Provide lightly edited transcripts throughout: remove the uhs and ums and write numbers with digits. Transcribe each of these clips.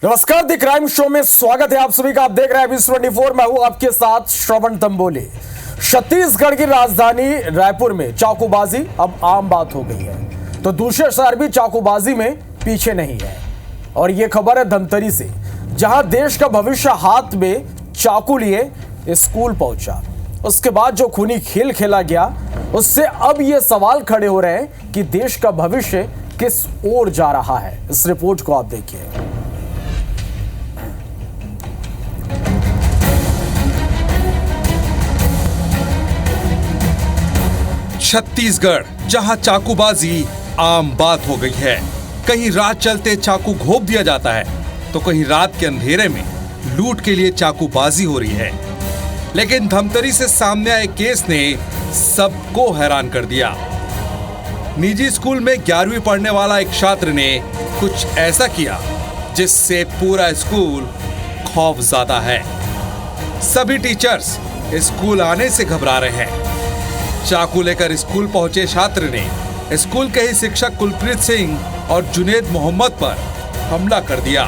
नमस्कार, the crime show में स्वागत है आप सभी का। आप देख रहे हैं अभी 24। मैं हूं आपके साथ श्रवण तंबोली। छत्तीसगढ़ की राजधानी रायपुर में चाकूबाजी अब आम बात हो गई है, तो दूसरे शहर भी चाकूबाजी में पीछे नहीं है। और यह खबर है धमतरी से, जहां देश का भविष्य हाथ में चाकू लिए स्कूल पहुंचा। उसके बाद जो खूनी खेल खेला गया, उससे अब ये सवाल खड़े हो रहे हैं कि देश का भविष्य किस ओर जा रहा है। इस रिपोर्ट को आप देखिए। छत्तीसगढ़, जहां चाकूबाजी आम बात हो गई है। कहीं रात चलते चाकू घोंप दिया जाता है, तो कहीं रात के अंधेरे में लूट के लिए चाकूबाजी हो रही है। लेकिन धमतरी से सामने आए केस ने सबको हैरान कर दिया। निजी स्कूल में 11वीं पढ़ने वाला एक छात्र ने कुछ ऐसा किया जिससे पूरा स्कूल खौफज़दा है। सभी टीचर्स स्कूल आने से घबरा रहे हैं। चाकू लेकर स्कूल पहुंचे छात्र ने स्कूल के ही शिक्षक कुलप्रीत सिंह और जुनेद मोहम्मद पर हमला कर दिया।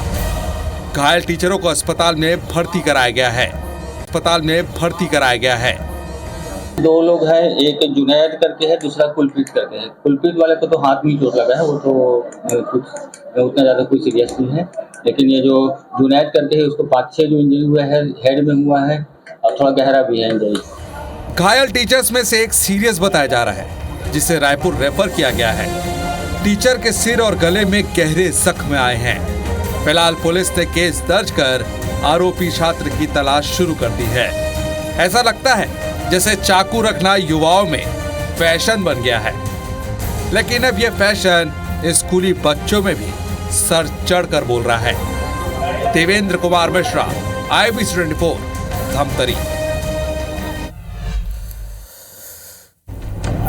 घायल टीचरों को अस्पताल में भर्ती कराया गया है। दो लोग हैं, एक जुनैद करके है, दूसरा कुलप्रीत करके है। कुलप्रीत वाले को तो हाथ में चोट लगा है, वो तो कुछ उतना ज़्यादा कोई सीरियस नहीं है। लेकिन ये जो जुनैद करके है, उसको 5-6 जो इंजरी हुआ है, हेड में हुआ है और थोड़ा गहरा भी है इंजरी। घायल टीचर्स में से एक सीरियस बताया जा रहा है, जिसे रायपुर रेफर किया गया है। टीचर के सिर और गले में गहरे जख्म आए हैं। फिलहाल पुलिस ने केस दर्ज कर आरोपी छात्र की तलाश शुरू कर दी है। ऐसा लगता है जैसे चाकू रखना युवाओं में फैशन बन गया है। लेकिन अब यह फैशन स्कूली बच्चों में भी सर चढ़कर बोल रहा है। देवेंद्र कुमार मिश्रा, IB 24, धमतरी।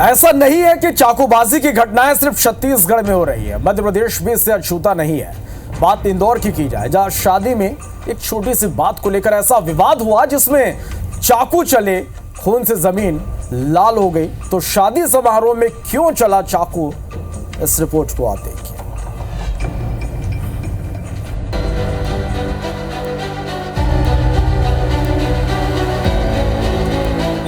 ऐसा नहीं है कि चाकूबाजी की घटनाएं सिर्फ छत्तीसगढ़ में हो रही है, मध्य प्रदेश भी इससे अछूता नहीं है। बात इंदौर की जाए, जहां शादी में एक छोटी सी बात को लेकर ऐसा विवाद हुआ जिसमें चाकू चले, खून से जमीन लाल हो गई। तो शादी समारोह में क्यों चला चाकू, इस रिपोर्ट को आप देखिए।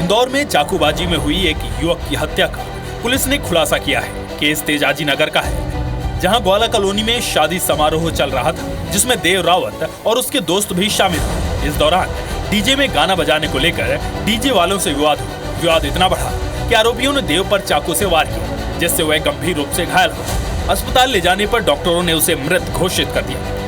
इंदौर में चाकूबाजी में हुई एक युवक की हत्या का पुलिस ने खुलासा किया है। केस तेजाजी नगर का है, जहां ग्वाला कॉलोनी में शादी समारोह चल रहा था, जिसमें देव रावत और उसके दोस्त भी शामिल थे। इस दौरान डीजे में गाना बजाने को लेकर डीजे वालों से विवाद हुआ। विवाद इतना बढ़ा कि आरोपियों ने देव पर चाकू से वार किया, जिससे वह गंभीर रूप से घायल हुआ। अस्पताल ले जाने पर डॉक्टरों ने उसे मृत घोषित कर दिया।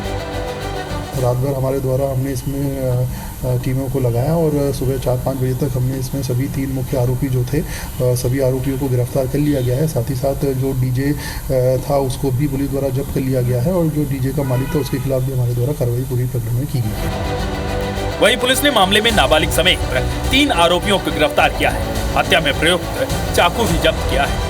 रात भर हमारे द्वारा हमने इसमें टीमों को लगाया और सुबह 4-5 बजे तक हमने इसमें सभी 3 मुख्य आरोपी जो थे, सभी आरोपियों को गिरफ्तार कर लिया गया है। साथ ही साथ जो डीजे था उसको भी पुलिस द्वारा जब्त कर लिया गया है और जो डीजे का मालिक था उसके खिलाफ भी हमारे द्वारा कार्रवाई पूरी प्रकरण में की गई है। वहीं पुलिस ने मामले में नाबालिग समेत 3 आरोपियों को गिरफ्तार किया है। हत्या में प्रयुक्त चाकू भी जब्त किया है।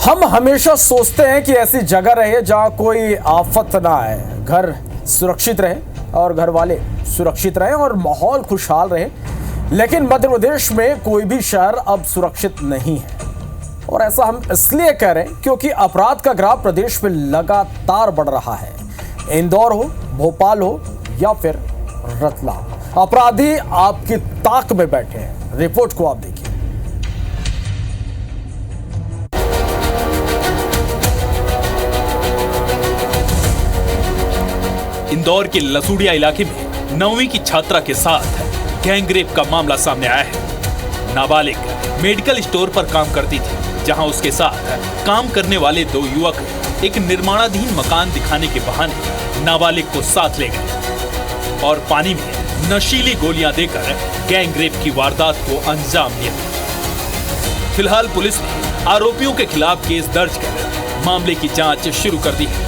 हम हमेशा सोचते हैं कि ऐसी जगह रहे जहां कोई आफत ना आए, घर सुरक्षित रहे और घर वाले सुरक्षित रहे और माहौल खुशहाल रहे। लेकिन मध्य प्रदेश में कोई भी शहर अब सुरक्षित नहीं है। और ऐसा हम इसलिए कह रहे हैं क्योंकि अपराध का ग्राफ प्रदेश में लगातार बढ़ रहा है। इंदौर हो, भोपाल हो या फिर रतलाम, अपराधी आपकी ताक में बैठे हैं। रिपोर्ट को आप देखिए। इंदौर के लसूड़िया इलाके में 9वीं की छात्रा के साथ गैंगरेप का मामला सामने आया है। नाबालिग मेडिकल स्टोर पर काम करती थी, जहां उसके साथ काम करने वाले 2 युवक एक निर्माणाधीन मकान दिखाने के बहाने नाबालिग को साथ ले गए और पानी में नशीली गोलियां देकर गैंगरेप की वारदात को अंजाम दिया। फिलहाल पुलिस ने आरोपियों के खिलाफ केस दर्ज कर मामले की जांच शुरू कर दी है।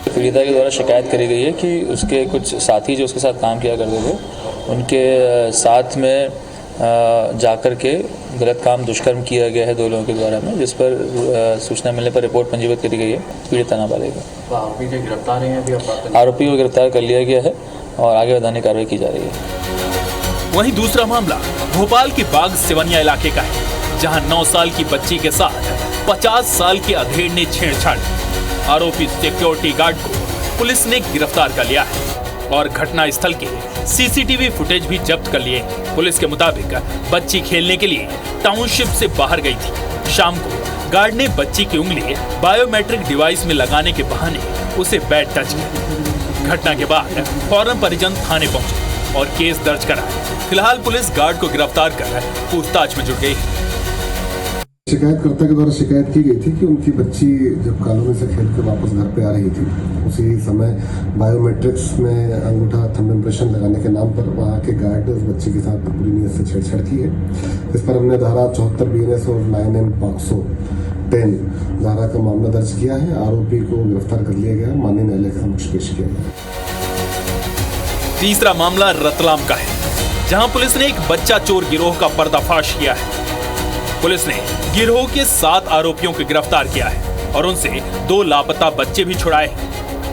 पीड़िता के द्वारा शिकायत करी गई है कि उसके कुछ साथी जो उसके साथ काम किया करते थे, उनके साथ में जाकर के गलत काम दुष्कर्म किया गया है 2 लोगों के द्वारा में, जिस पर सूचना मिलने पर रिपोर्ट पंजीबद्ध करी गई है। पीड़िता नाबालिग है। आरोपी के गिरफ्तार हैं अभी? आरोपी को गिरफ्तार कर लिया गया है और आगे बढ़ाने की कार्रवाई की जा रही है। वहीं दूसरा मामला भोपाल के बाग सिवनिया इलाके का है, जहां 9 साल की बच्ची के साथ 50 साल के अधेड़ ने छेड़छाड़। आरोपी सिक्योरिटी गार्ड को पुलिस ने गिरफ्तार कर लिया है और घटना स्थल के सीसीटीवी फुटेज भी जब्त कर लिए। पुलिस के मुताबिक बच्ची खेलने के लिए टाउनशिप से बाहर गई थी। शाम को गार्ड ने बच्ची की उंगली बायोमेट्रिक डिवाइस में लगाने के बहाने उसे बैड टच किया। घटना के बाद फौरन परिजन थाने पहुंचे और केस दर्ज कराया। फिलहाल पुलिस गार्ड को गिरफ्तार कर पूछताछ में जुट गई। शिकायतकर्ता के द्वारा शिकायत की गई थी कि उनकी बच्ची जब कॉलोनी से खेल के वापस घर पे आ रही थी, उसी समय बायोमेट्रिक्स में अंगूठा थंब इम्प्रेशन लगाने के नाम पर वहाँ के गार्ड ने उस बच्ची के साथ बुरी नीयत से छेड़छाड़ की है। इस पर हमने धारा 74 BNS और 9M पॉक्सो 10 धारा का मामला दर्ज किया है। आरोपी को गिरफ्तार कर लिया गया, माननीय न्यायालय के समक्ष पेश किया गया। तीसरा मामला रतलाम का है, जहां पुलिस ने एक बच्चा चोर गिरोह का पर्दाफाश किया है। पुलिस ने गिरोह के 7 आरोपियों को गिरफ्तार किया है और उनसे 2 लापता बच्चे भी छुड़ाए।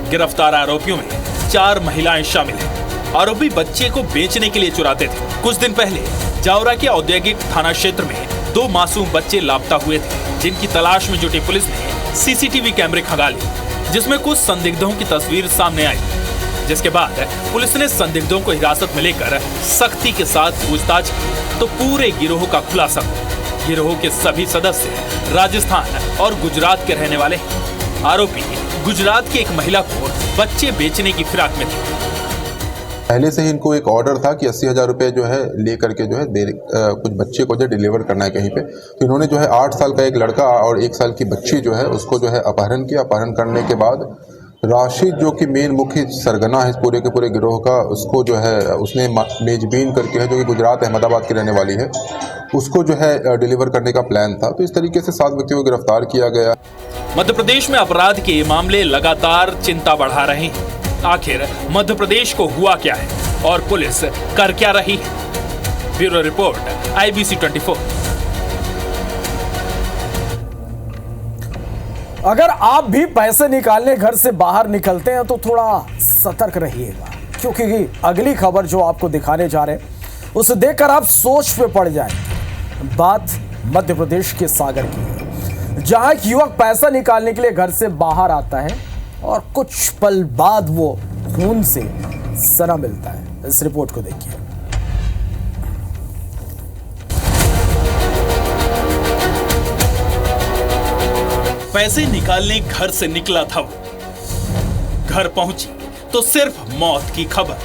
गिरफ्तार आरोपियों में 4 महिलाएं शामिल हैं। आरोपी बच्चे को बेचने के लिए चुराते थे। कुछ दिन पहले जावरा के औद्योगिक थाना क्षेत्र में 2 मासूम बच्चे लापता हुए थे, जिनकी तलाश में जुटी पुलिस ने सीसीटीवी कैमरे खंगाले, जिसमें कुछ संदिग्धों की तस्वीर सामने आई। जिसके बाद पुलिस ने संदिग्धों को हिरासत में लेकर सख्ती के साथ पूछताछ की तो पूरे गिरोह का खुलासा हुआ। गिरोह के सभी सदस्य राजस्थान और गुजरात के रहने वाले हैं। आरोपी गुजरात की एक महिला को बच्चे बेचने की फिराक में थे। पहले से ही इनको एक ऑर्डर था कि 80,000 रुपये जो है ले करके जो है कुछ बच्चे को जो डिलीवर करना है कहीं पे। तो इन्होंने जो है 8 साल का एक लड़का और 1 साल की बच्ची जो है उसको जो है अपहरण किया। अपहरण करने के बाद राशिद जो कि मेन मुख्य सरगना है इस पूरे के पूरे गिरोह का, उसको जो है उसने मेजबीन करके है जो कि गुजरात अहमदाबाद की रहने वाली है, उसको जो है डिलीवर करने का प्लान था। तो इस तरीके से 7 व्यक्तियों को गिरफ्तार किया गया। मध्य प्रदेश में अपराध के मामले लगातार चिंता बढ़ा रहे हैं। आखिर मध्य प्रदेश को हुआ क्या है और पुलिस कर क्या रही है? Bureau report IBC 24। अगर आप भी पैसे निकालने घर से बाहर निकलते हैं तो थोड़ा सतर्क रहिएगा, क्योंकि अगली खबर जो आपको दिखाने जा रहे हैं उसे देखकर आप सोच पे पड़ जाएंगे। बात मध्य प्रदेश के सागर की है, जहां एक युवक पैसा निकालने के लिए घर से बाहर आता है और कुछ पल बाद वो खून से सना मिलता है। इस रिपोर्ट को देखिए। पैसे निकालने घर से निकला था वो। घर पहुंची तो सिर्फ मौत की खबर।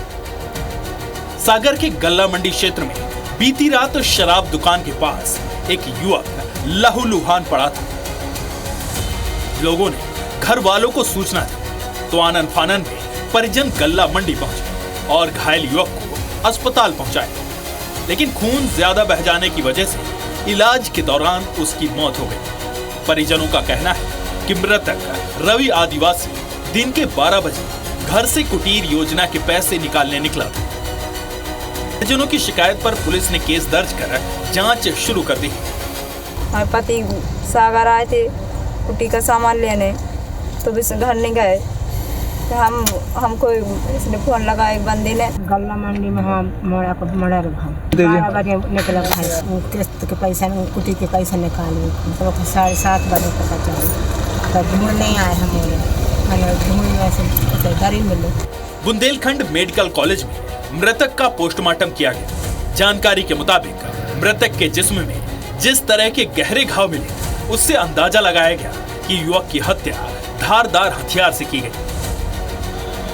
सागर के गल्ला मंडी क्षेत्र में बीती रात शराब दुकान के पास एक युवक लहूलुहान पड़ा था। लोगों ने घर वालों को सूचना दी तो आनन फानन में परिजन गल्ला मंडी पहुंचे और घायल युवक को अस्पताल पहुंचाया, लेकिन खून ज्यादा बह जाने की वजह से इलाज के दौरान उसकी मौत हो गई। परिजनों का कहना है कि मृतक रवि आदिवासी दिन के 12 बजे घर से कुटीर योजना के पैसे निकालने निकला था। परिजनों की शिकायत पर पुलिस ने केस दर्ज कर जांच शुरू कर दी। हमारे पति सागर आए थे कुटी का सामान लेने, तो भी घर नहीं गए। तो हमको इसने फोन लगा एक बंदी ने, गल्ला मंडी में हम मोड़ा 12 बजे निकला भाई, किस्त के पैसा कुटी के पैसा निकाले तो 7:30 बजे पता चला। तब ढूंढ नहीं आए हमें, मैंने ढूंढने से गाड़ी मिले। बुंदेलखंड मेडिकल कॉलेज में मृतक का पोस्टमार्टम किया गया। जानकारी के मुताबिक मृतक के जिस्म में जिस तरह के गहरे घाव मिले, उससे अंदाजा लगाया गया कि युवक की हत्या धारदार हथियार से की गई।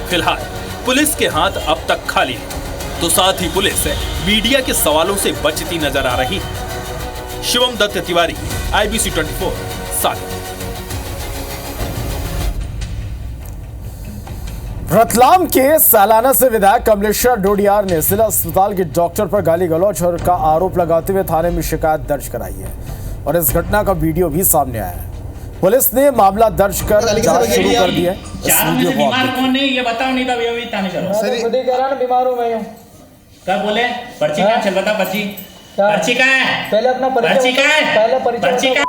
फिलहाल पुलिस के हाथ अब तक खाली है, तो साथ ही पुलिस मीडिया के सवालों से बचती नजर आ रही है। शिवम दत्त तिवारी, IBC 24 सागर। रतलाम के सालाना से विधायक कमलेश्वर डोडियार ने जिला अस्पताल के डॉक्टर पर गाली गलौज का आरोप लगाते हुए थाने में शिकायत दर्ज कराई है और इस घटना का वीडियो भी सामने आया है। पुलिस ने मामला दर्ज कर जांच शुरू कर दी है। इस वीडियो को बीमार कौन है ये बताओ, नहीं तो अभी ताने चलो। सर खुद ही कह रहा ना बीमार हूं मैं। कब बोले पर्ची कहां? चल बता पर्ची कहां है? पहले अपना पर्ची कहां है? पहले परिचय। पर्ची कहां?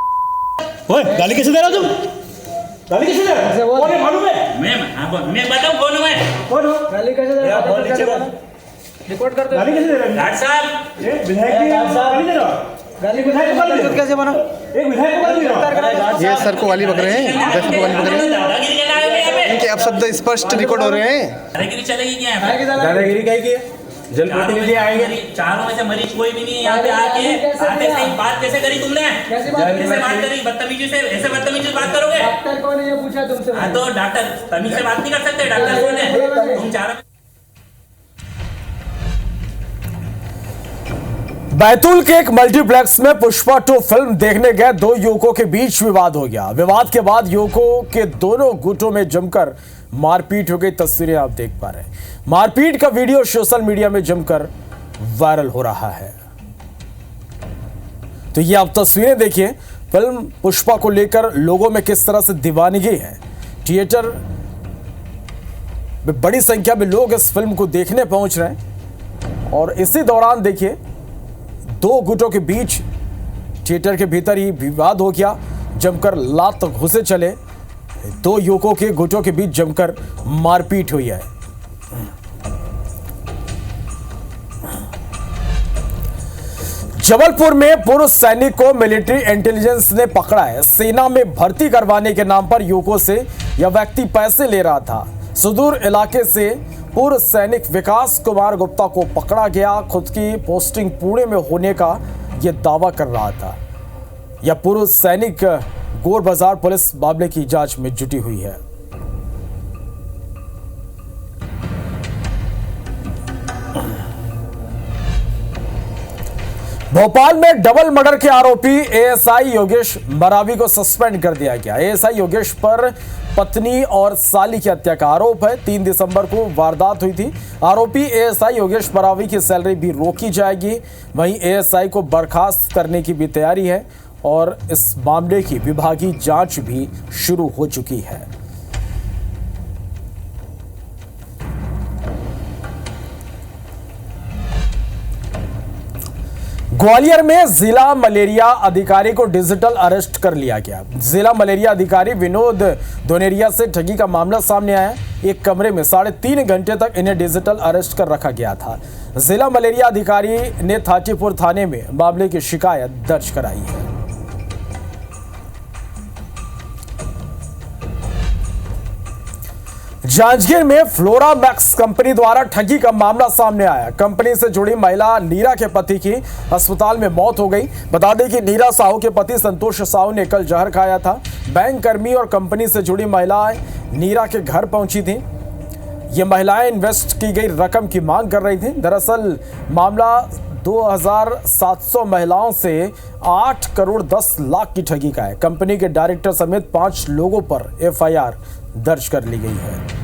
ओए गाली कैसे दे रहा तुम? गाली कैसे दे रहा? कौन है मालूम है? मैं बताऊं कौन हूं मैं? कौन हो? गाली कैसे दे रहा? रिकॉर्ड कर दो। गाली कैसे दे रहा? डॉक्टर साहब ये विधायक की गाली दे रहा? कैसे बना? एक विधायक को गाली ये सर को गाली बक रहे हैं, दस को गाली बक रहे हैं, इनके अपशब्द स्पष्ट रिकॉर्ड हो रहे हैं। दादागिरी चलेगी क्या? दादागिरी क्या की है? जनप्रतिनिधि आएंगे, चारों में से मरीज कोई भी नहीं है यहाँ पे आते से बात कैसे करी तुमने? कैसे बात करी? बदतमीजी से, ऐसे बदतमीजी से बात करोगे? डॉक्टर कौन है ये पूछा तुमसे? हाँ तो डॉक्टर तमीज से बात नहीं कर सकते, डॉक्टर कौन है? तुम चारों बैतूल के एक मल्टीप्लेक्स में पुष्पा 2 फिल्म देखने गए 2 युवकों के बीच विवाद हो गया। विवाद के बाद युवकों के दोनों गुटों में जमकर मारपीट हो गई। तस्वीरें आप देख पा रहे हैं। मारपीट का वीडियो सोशल मीडिया में जमकर वायरल हो रहा है। तो ये आप तस्वीरें देखिए। फिल्म पुष्पा को लेकर लोगों में किस तरह से दीवानगी है। थिएटर में बड़ी संख्या में लोग इस फिल्म को देखने पहुंच रहे हैं और इसी दौरान देखिए 2 गुटों के बीच थिएटर के भीतर ही विवाद हो गया। जमकर लात घुसे चले। 2 युवकों के गुटों के बीच जमकर मारपीट हुई है। जबलपुर में पूर्व सैनिक को मिलिट्री इंटेलिजेंस ने पकड़ा है। सेना में भर्ती करवाने के नाम पर युवकों से यह व्यक्ति पैसे ले रहा था। सुदूर इलाके से पूर्व सैनिक विकास कुमार गुप्ता को पकड़ा गया। खुद की पोस्टिंग पुणे में होने का यह दावा कर रहा था। यह पूर्व सैनिक गोर बाजार पुलिस मामले की जांच में जुटी हुई है। भोपाल में डबल मर्डर के आरोपी एएसआई योगेश मरावी को सस्पेंड कर दिया गया। एएसआई योगेश पर पत्नी और साली की हत्या का आरोप है। 3 दिसंबर को वारदात हुई थी। आरोपी एएसआई योगेश मरावी की सैलरी भी रोकी जाएगी। वहीं एएसआई को बर्खास्त करने की भी तैयारी है और इस मामले की विभागीय जांच भी शुरू हो चुकी है। ग्वालियर में जिला मलेरिया अधिकारी को डिजिटल अरेस्ट कर लिया गया। जिला मलेरिया अधिकारी विनोद दोनेरिया से ठगी का मामला सामने आया। एक कमरे में 3.5 घंटे तक इन्हें डिजिटल अरेस्ट कर रखा गया था। जिला मलेरिया अधिकारी ने थाटीपुर थाने में मामले की शिकायत दर्ज कराई है। जांजगीर में फ्लोरा मैक्स कंपनी द्वारा ठगी का मामला सामने आया। कंपनी से जुड़ी महिला नीरा के पति की अस्पताल में मौत हो गई। बता दें कि नीरा साहू के पति संतोष साहू ने कल जहर खाया था। बैंक कर्मी और कंपनी से जुड़ी महिलाएं नीरा के घर पहुंची थीं। ये महिलाएं इन्वेस्ट की गई रकम की मांग कर रही थीं। दरअसल मामला 2700 महिलाओं से 8 करोड़ 10 लाख की ठगी का है। कंपनी के डायरेक्टर समेत 5 लोगों पर एफआईआर दर्ज कर ली गई है।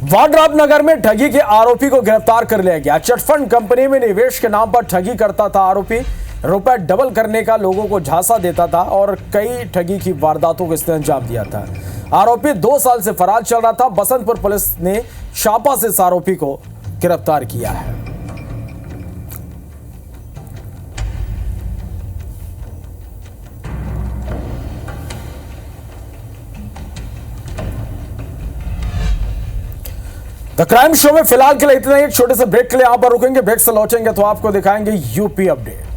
वाड्राबनगर में ठगी के आरोपी को गिरफ्तार कर लिया गया। चिटफंड कंपनी में निवेश के नाम पर ठगी करता था आरोपी। रुपए डबल करने का लोगों को झांसा देता था और कई ठगी की वारदातों को इसने अंजाम दिया था। आरोपी 2 साल से फरार चल रहा था। बसंतपुर पुलिस ने शापा से इस आरोपी को गिरफ्तार किया है। द क्राइम शो में फिलहाल के लिए इतना ही। एक छोटे से ब्रेक के लिए यहां पर रुकेंगे। ब्रेक से लौटेंगे तो आपको दिखाएंगे यूपी अपडेट।